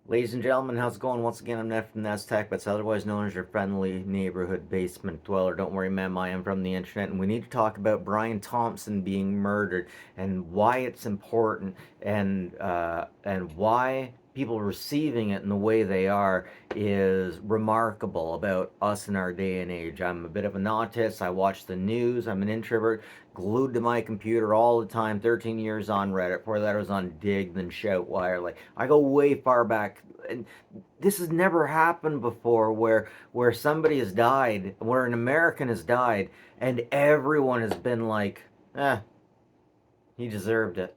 Ladies and gentlemen, how's it going? Once again, I'm Ned from Tech, but it's otherwise known as your friendly neighborhood basement dweller. Don't worry, ma'am, I am from the internet, and we need to talk about Brian Thompson being murdered and why it's important and why people receiving it in the way they are is remarkable about us in our day and age. I'm a bit of an autist. I watch the news. I'm an introvert, glued to my computer all the time. 13 years on Reddit. Before that, I was on Dig, then Shoutwire. Like I go way far back, and this has never happened before, where somebody has died, where an American has died, and everyone has been like, he deserved it.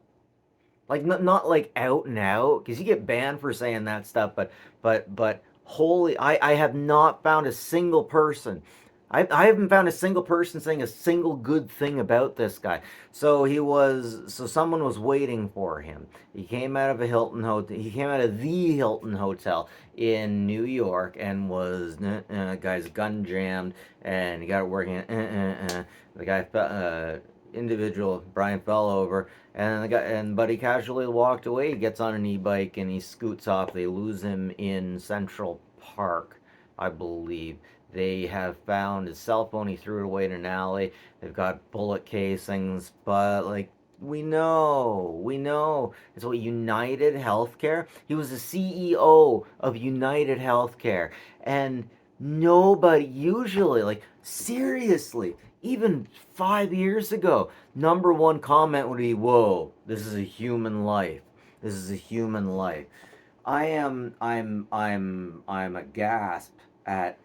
Like not like out and out, because you get banned for saying that stuff, but holy, I have not found a single person. I haven't found a single person saying a single good thing about this guy. So someone was waiting for him. He came out of a Hilton hotel. He came out of the Hilton Hotel in New York and was guy's gun jammed, and he got it working. The guy individual Brian fell over, and the guy and but he casually walked away. He gets on an e-bike and he scoots off. They lose him in Central Park, I believe. They have found his cell phone. He threw it away in an alley. They've got bullet casings, but like we know. It's what United Healthcare. He was the CEO of United Healthcare, and nobody usually, like, seriously, even 5 years ago, number one comment would be, "Whoa, this is a human life. This is a human life." I'm aghast at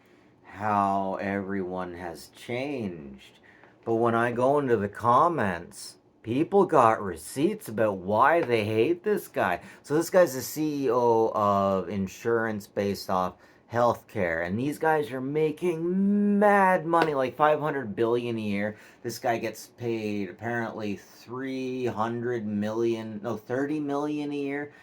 how everyone has changed. But when I go into the comments, people got receipts about why they hate this guy. So this guy's the CEO of insurance based off healthcare, and these guys are making mad money, like 500 billion a year. This guy gets paid apparently 300 million, no, 30 million a year.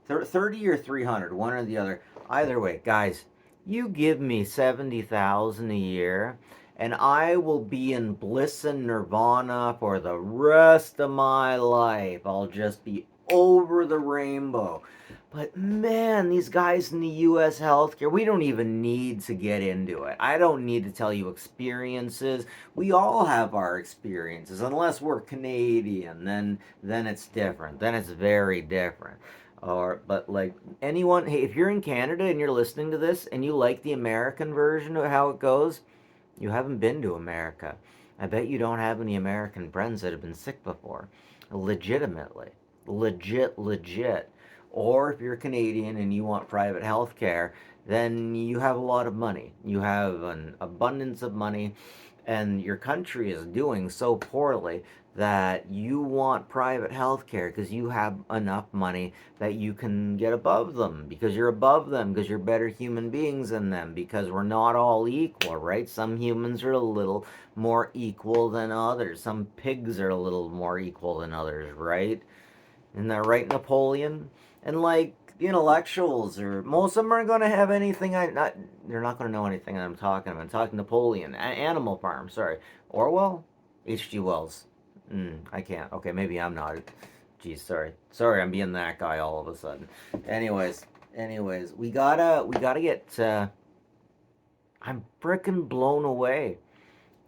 30 or 300, one or the other. Either way, guys, you give me 70,000 a year and I will be in bliss and nirvana for the rest of my life. I'll just be over the rainbow. But man, these guys in the US healthcare, we don't even need to get into it. I don't need to tell you experiences. We all have our experiences. Unless we're Canadian, then it's different. Then it's very different. Or but like anyone, hey, if you're in Canada and you're listening to this and you like the American version of how it goes, you haven't been to America. I bet you don't have any American friends that have been sick before. Legitimately. Legit. Or if you're Canadian and you want private health care, then you have a lot of money. You have an abundance of money, and your country is doing so poorly that you want private health care because you have enough money that you can get above them, because you're above them, because you're better human beings than them, because we're not all equal, right? Some humans are a little more equal than others. Some pigs are a little more equal than others, right? Isn't that right, Napoleon? And like the intellectuals, or most of them aren't going to have anything. They're not going to know anything I'm talking about. I'm talking Napoleon, Animal Farm. Sorry, Orwell, H.G. Wells. I can't. Okay, maybe I'm not. Geez, sorry. I'm being that guy all of a sudden. Anyways, we gotta get. I'm frickin' blown away.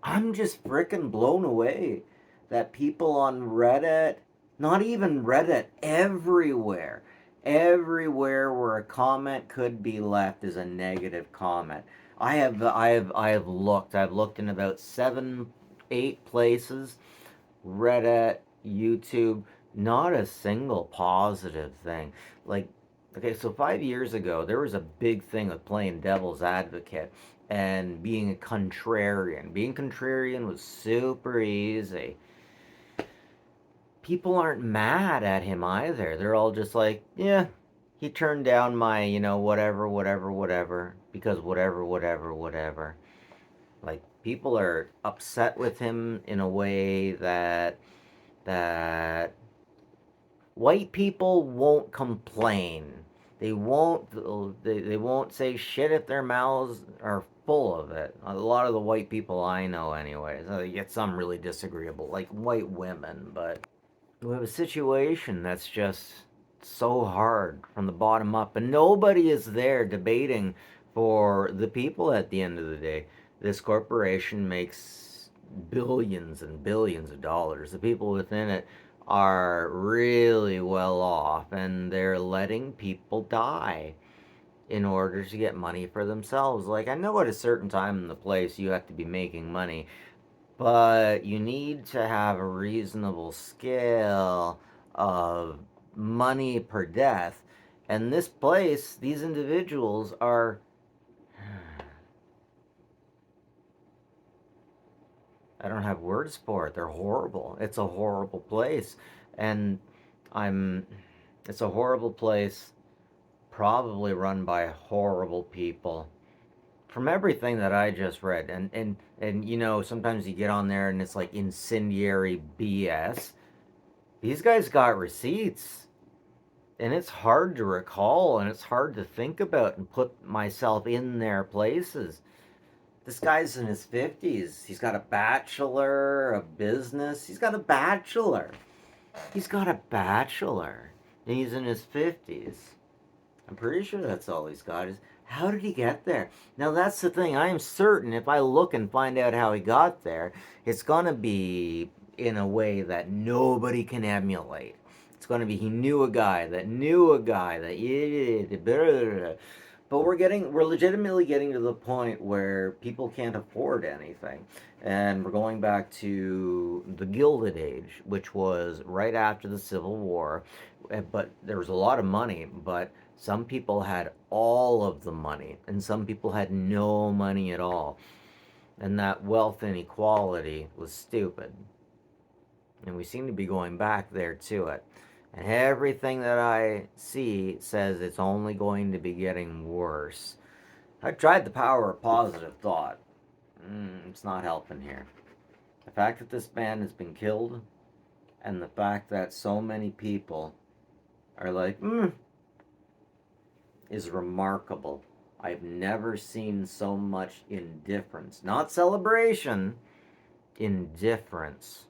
I'm just frickin' blown away that people on Reddit, not even Reddit, everywhere where a comment could be left is a negative comment. I have looked. I've looked in about 7, 8 places. Reddit, YouTube, not a single positive thing. Like, okay, so 5 years ago, there was a big thing with playing devil's advocate and being a contrarian. Being contrarian was super easy. People aren't mad at him either. They're all just like, yeah, he turned down my, whatever, because whatever. Like, people are upset with him in a way that white people won't complain. They won't say shit if their mouths are full of it. A lot of the white people I know, anyways. You get some really disagreeable, like white women, but we have a situation that's just so hard from the bottom up, and nobody is there debating for the people at the end of the day. This corporation makes billions and billions of dollars. The people within it are really well off, and they're letting people die in order to get money for themselves. Like, I know at a certain time in the place you have to be making money, but you need to have a reasonable scale of money per death. And this place, these individuals are. I don't have words for it. They're horrible. It's a horrible place. And I'm. It's a horrible place, probably run by horrible people. From everything that I just read, and sometimes you get on there and it's like incendiary BS. These guys got receipts, and it's hard to recall, and it's hard to think about and put myself in their places. This guy's in his 50s. He's got a bachelor of business. He's got a bachelor. He's got a bachelor. And he's in his 50s. I'm pretty sure that's all he's got. Is how did he get there? Now that's the thing. I am certain if I look and find out how he got there, it's gonna be in a way that nobody can emulate. It's gonna be he knew a guy that knew a guy that but we're legitimately getting to the point where people can't afford anything. And we're going back to the Gilded Age, which was right after the Civil War. But there was a lot of money, but some people had all of the money, and some people had no money at all. And that wealth inequality was stupid. And we seem to be going back there to it. And everything that I see says it's only going to be getting worse. I've tried the power of positive thought. It's not helping here. The fact that this man has been killed, and the fact that so many people are like, is remarkable. I've never seen so much indifference, not celebration, indifference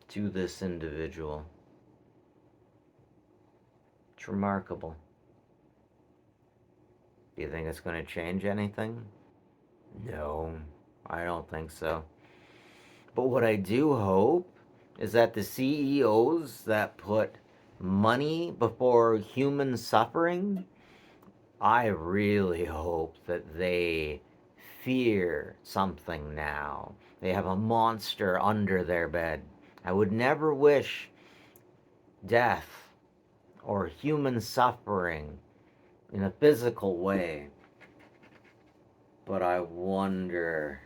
to this individual. It's remarkable. Do you think it's going to change anything? No, I don't think so. But what I do hope is that the CEOs that put money before human suffering, I really hope that they fear something now. They have a monster under their bed. I would never wish death or human suffering in a physical way, but I wonder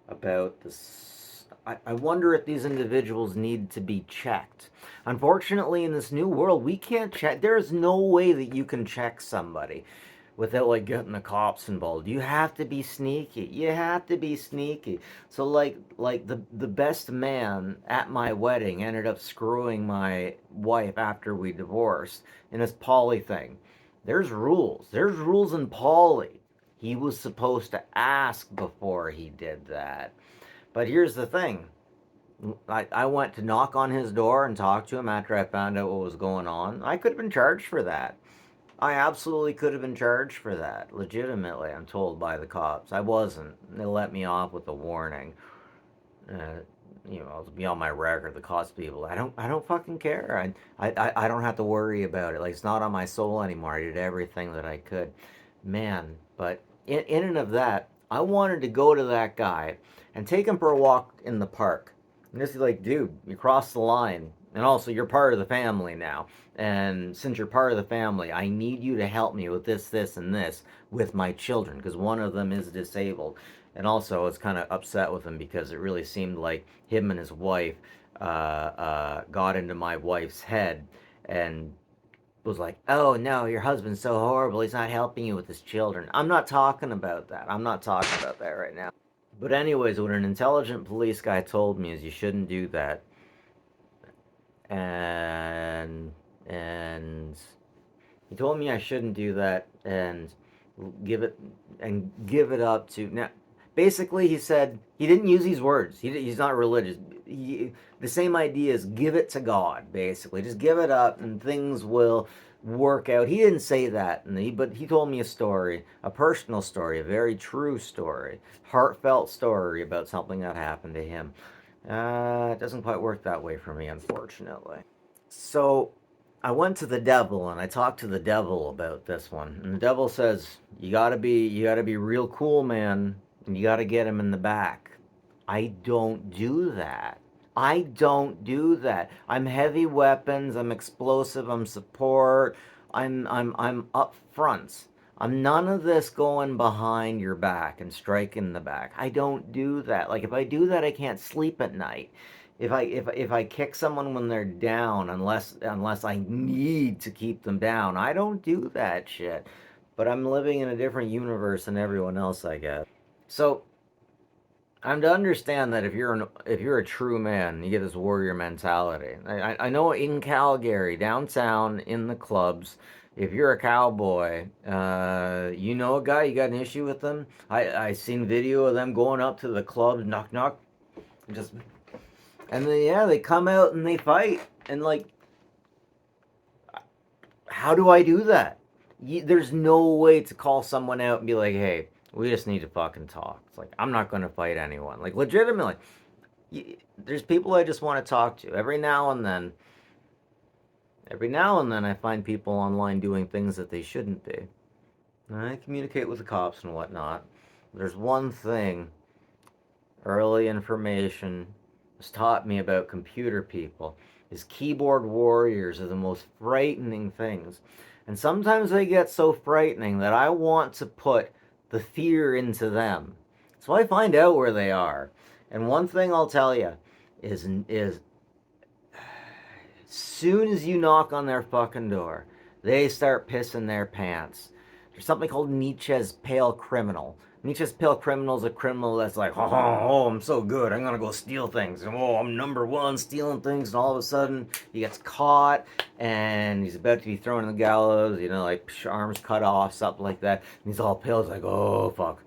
about this. I wonder if these individuals need to be checked. Unfortunately, in this new world, we can't check. There is no way that you can check somebody without like getting the cops involved. You have to be sneaky. You have to be sneaky. So like the best man at my wedding ended up screwing my wife after we divorced in this poly thing. There's rules. There's rules in poly. He was supposed to ask before he did that. But here's the thing. I went to knock on his door and talk to him after I found out what was going on. I could have been charged for that. I absolutely could have been charged for that. Legitimately, I'm told by the cops. I wasn't. They let me off with a warning. Uh, it'll be on my record. The cops people. I don't fucking care. I don't have to worry about it. Like it's not on my soul anymore. I did everything that I could. Man, but in and of that, I wanted to go to that guy and take him for a walk in the park. And just be like, dude, you crossed the line. And also, you're part of the family now. And since you're part of the family, I need you to help me with this, this, and this with my children because one of them is disabled. And also, I was kind of upset with him because it really seemed like him and his wife got into my wife's head and was like, oh no, your husband's so horrible. He's not helping you with his children. I'm not talking about that. I'm not talking about that right now. But, anyways, what an intelligent police guy told me is you shouldn't do that. And he told me I shouldn't do that and give it up to Basically, he said he didn't use these words. He's not religious. The same idea is give it to God. Basically, just give it up, and things will work out. He didn't say that, but he told me a story, a personal story, a very true story, heartfelt story about something that happened to him. It doesn't quite work that way for me, unfortunately. So I went to the devil and I talked to the devil about this one. And the devil says, you gotta be real cool, man. And you gotta get him in the back. I don't do that. I don't do that. I'm heavy weapons, I'm explosive, I'm support, I'm up front. I'm none of this going behind your back and striking the back. I don't do that. Like if I do that I can't sleep at night. If I kick someone when they're down, unless I need to keep them down, I don't do that shit. But I'm living in a different universe than everyone else, I guess. So I'm to understand that if you're a true man, you get this warrior mentality. I know in Calgary, downtown, in the clubs, if you're a cowboy, you know a guy, you got an issue with them. I seen video of them going up to the club, knock knock, just and then yeah, they come out and they fight. And like, how do I do that? There's no way to call someone out and be like, hey, we just need to fucking talk. It's like, I'm not going to fight anyone. Like, legitimately, there's people I just want to talk to. Every now and then, I find people online doing things that they shouldn't be. And I communicate with the cops and whatnot. There's one thing early information has taught me about computer people is keyboard warriors are the most frightening things. And sometimes they get so frightening that I want to put the fear into them. So I find out where they are. And one thing I'll tell you is soon as you knock on their fucking door, they start pissing their pants. There's something called Nietzsche's pale criminal. Nietzsche's pale criminal is a criminal that's like, oh, I'm so good, I'm gonna go steal things. Oh, I'm number one stealing things, and all of a sudden he gets caught and he's about to be thrown in the gallows, like arms cut off, something like that. And he's all pale, he's like, oh, fuck.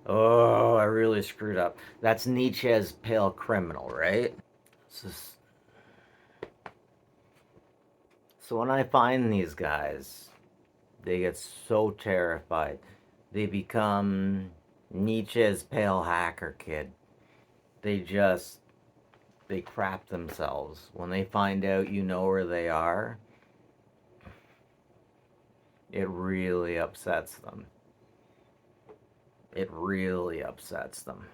Oh, I really screwed up. That's Nietzsche's pale criminal, right? So, so when I find these guys, they get so terrified. They become Nietzsche's pale hacker kid. They crap themselves. When they find out you know where they are, it really upsets them. It really upsets them.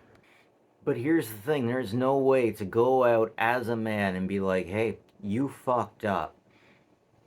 But here's the thing, there's no way to go out as a man and be like, hey, you fucked up.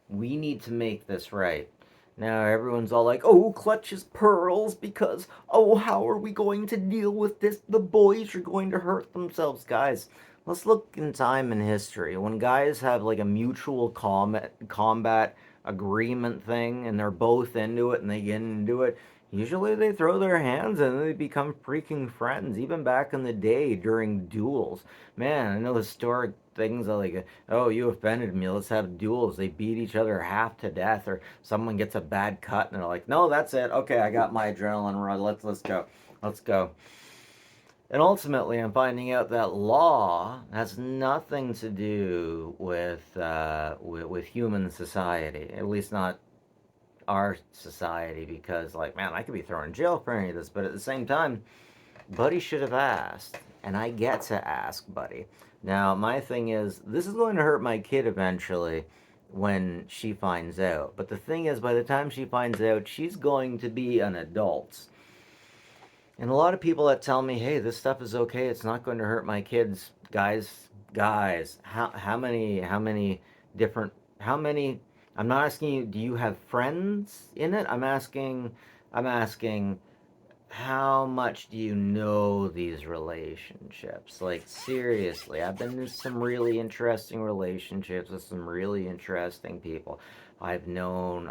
We need to make this right. Now everyone's all like, oh, clutch his pearls because, oh, how are we going to deal with this? The boys are going to hurt themselves. Guys, let's look in time and history. When guys have like a mutual combat agreement thing and they're both into it and they get into it, usually they throw their hands and they become freaking friends. Even back in the day during duels. Man, I know historic things like, oh, you offended me, let's have duels. They beat each other half to death, or someone gets a bad cut and they're like, no, that's it. Okay, I got my adrenaline run. Let's go. Let's go. And ultimately, I'm finding out that law has nothing to do with human society, at least not our society, because like, man, I could be thrown in jail for any of this, but at the same time, Buddy should have asked, and I get to ask Buddy. Now, my thing is, this is going to hurt my kid eventually when she finds out. But the thing is, by the time she finds out, she's going to be an adult. And a lot of people that tell me, hey, this stuff is okay, it's not going to hurt my kids. Guys, how many different, how many, I'm not asking you, do you have friends in it? I'm asking, how much do you know these relationships? Like, seriously, I've been in some really interesting relationships with some really interesting people. I've known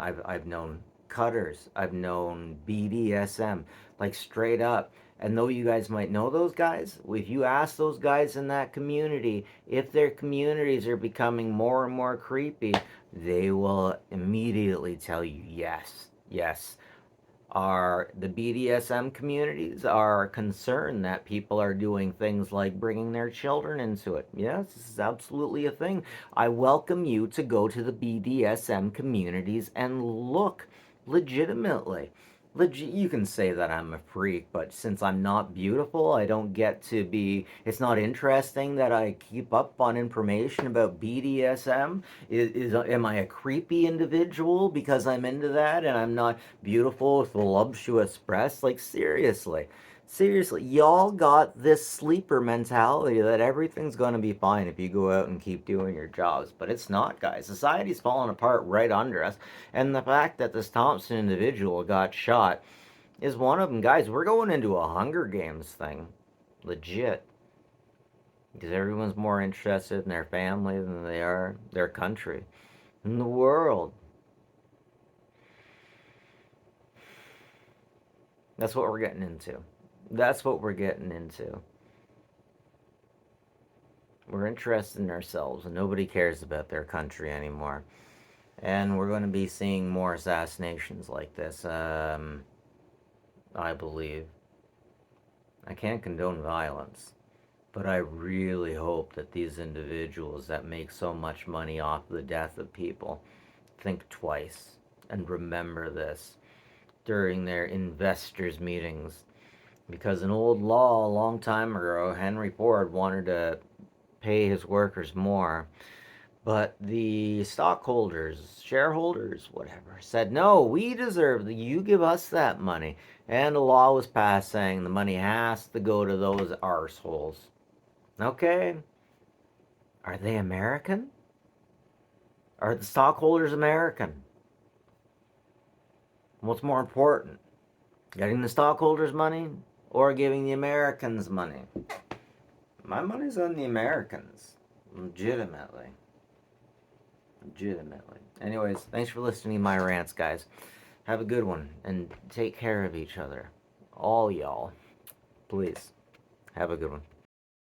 cutters, I've known BDSM, like straight up. And though you guys might know those guys, if you ask those guys in that community if their communities are becoming more and more creepy, they will immediately tell you yes, yes. The BDSM communities are concerned that people are doing things like bringing their children into it. Yes, this is absolutely a thing. I welcome you to go to the BDSM communities and look legitimately. You can say that I'm a freak, but since I'm not beautiful, I don't get to be. It's not interesting that I keep up on information about BDSM. Am I a creepy individual because I'm into that and I'm not beautiful with voluptuous breasts? Like, seriously. Seriously, y'all got this sleeper mentality that everything's going to be fine if you go out and keep doing your jobs. But it's not, guys. Society's falling apart right under us. And the fact that this Thompson individual got shot is one of them. Guys, we're going into a Hunger Games thing. Legit. Because everyone's more interested in their family than they are their country and the world. That's what we're getting into. That's what we're getting into. We're interested in ourselves, and nobody cares about their country anymore. And we're going to be seeing more assassinations like this, I believe. I can't condone violence, but I really hope that these individuals that make so much money off the death of people think twice and remember this during their investors' meetings. Because an old law a long time ago, Henry Ford wanted to pay his workers more, but the stockholders, shareholders, whatever, said, no, we deserve that. You give us that money. And a law was passed saying the money has to go to those arseholes. Okay. Are they American? Are the stockholders American? What's more important? Getting the stockholders' money or giving the Americans money? My money's on the Americans. Legitimately. Legitimately. Anyways, thanks for listening to my rants, guys. Have a good one and take care of each other. All y'all. Please. Have a good one.